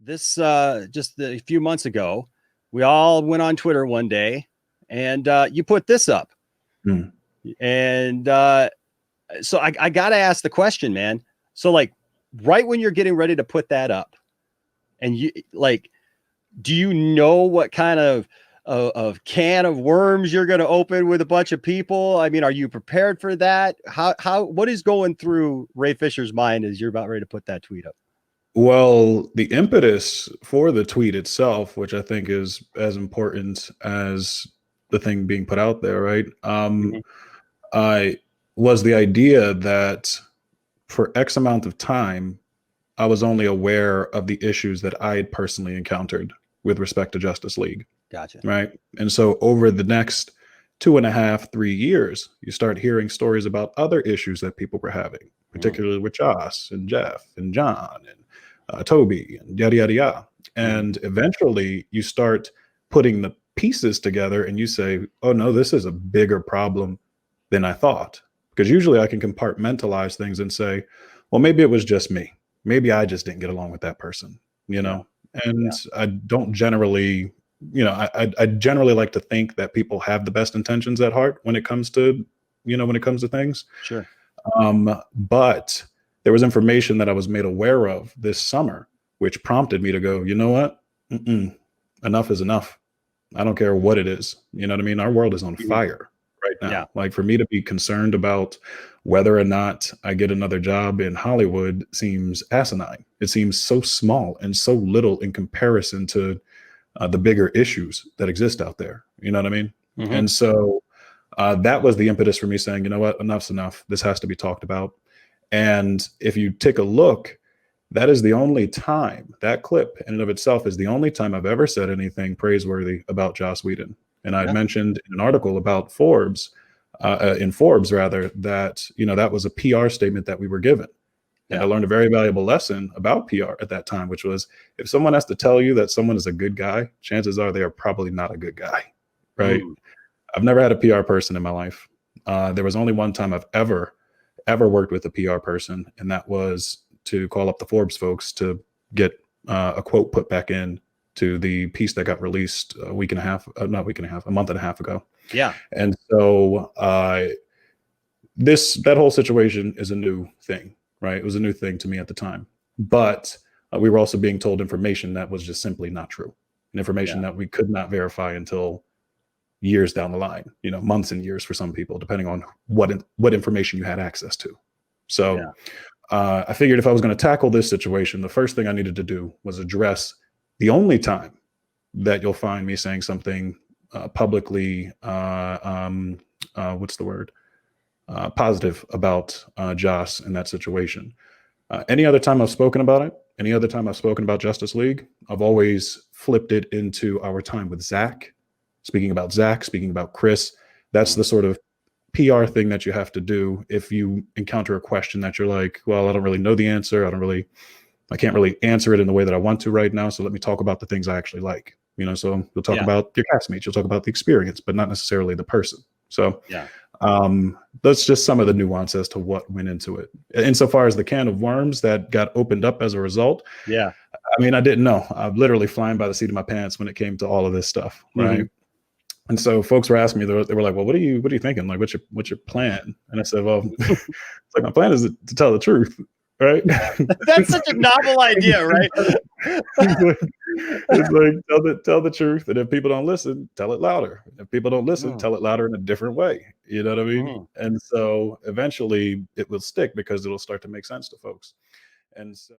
this just a few months ago, we all went on Twitter one day, and you put this up, Mm. and so I got to ask the question, man. So like, right when you're getting ready to put that up, and you like, do you know what kind of can of worms you're going to open with a bunch of people? I mean, are you prepared for that? What is going through Ray Fisher's mind as you're about ready to put that tweet up? Well, the impetus for the tweet itself, which I think is as important as the thing being put out there, right? Mhm. I was the idea that for X amount of time, I was only aware of the issues that I had personally encountered with respect to Justice League, Gotcha. right? And so over the next 2.5, 3 years, you start hearing stories about other issues that people were having, Mhm. particularly with Joss and Jeff and John and Toby and yada, yada, yada. Mhm. And eventually you start putting the pieces together and you say, oh no, this is a bigger problem than I thought. Because usually I can compartmentalize things and say, well, maybe it was just me. Maybe I just didn't get along with that person, you Yeah. know? And Yeah. I don't generally, I generally like to think that people have the best intentions at heart when it comes to, when it comes to things. Sure. But there was information that I was made aware of this summer, which prompted me to go, you know what? Enough is enough. I don't care what it is. You know what I mean? Our world is on Mhm. fire right Yeah. now. Like for me to be concerned about whether or not I get another job in Hollywood seems asinine. It seems so small and so little in comparison to the bigger issues that exist out there. You know what I mean? Mhm. And so that was the impetus for me saying, you know what, enough's enough. This has to be talked about. And if you take a look, that is the only time, that clip in and of itself is the only time I've ever said anything praiseworthy about Joss Whedon. And I had Yeah. mentioned in an article about Forbes, in Forbes rather, that, that was a PR statement that we were given. And I Yeah. learned a very valuable lesson about PR at that time, which was if someone has to tell you that someone is a good guy, chances are they are probably not a good guy, right? Mm. I've never had a PR person in my life. There was only one time I've ever worked with a PR person, and that was to call up the Forbes folks to get a quote put back in to the piece that got released a week and a half, not a week and a half, a month and a half ago. Yeah. And so that whole situation is a new thing, right? It was a new thing to me at the time, but we were also being told information that was just simply not true, and information Yeah. that we could not verify until years down the line, months and years for some people, depending on what information you had access to. So Yeah. I figured if I was going to tackle this situation, the first thing I needed to do was address the only time that you'll find me saying something publicly, what's the word? Positive about Joss in that situation. Any other time I've spoken about it, any other time I've spoken about Justice League, I've always flipped it into our time with Zach, speaking about Chris. That's Mhm. the sort of PR thing that you have to do if you encounter a question that you're like, well, I don't really know the answer. I can't really answer it in the way that I want to right now. So let me talk about the things I actually like. So you'll talk Yeah. about your castmates, you'll talk about the experience, but not necessarily the person. So Yeah. that's just some of the nuance as to what went into it. Insofar as the can of worms that got opened up as a result, Yeah. I mean, I didn't know. I'm literally flying by the seat of my pants when it came to all of this stuff, right? Mhm. And so folks were asking me, they were like, well, what are you thinking? Like, what's your plan? And I said, well, it's like, my plan is to tell the truth, right? That's such a novel idea, right? it's like, it's like tell the truth. And if people don't listen, tell it louder. If people don't listen, Mm. tell it louder in a different way. You know what I mean? Mhm. And so eventually it will stick because it'll start to make sense to folks. And so